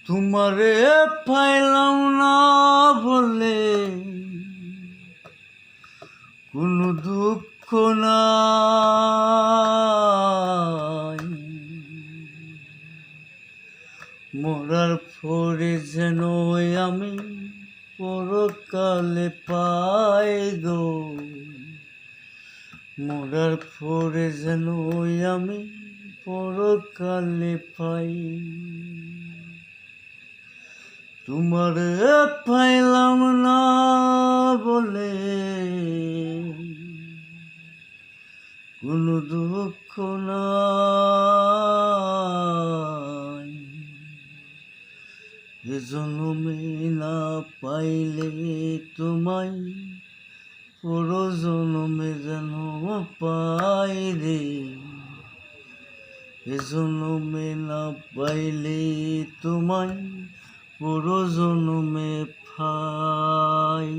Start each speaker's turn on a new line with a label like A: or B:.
A: তোমারে পাইলাম না বলে কোনো দুঃখ নাই, মরার পরে যেন আমি পরকালে পাই গো, মরার পরে যেন আমি পরকালে পাই। তোমারে পাইলাম না বলে কোনো দুঃখ নাই, এ জন্মে না পাইলে তোমায় পর জন্মে যেন পাই রে, এ জন্মে না পাইলে তোমায় পর জন্মে পাই।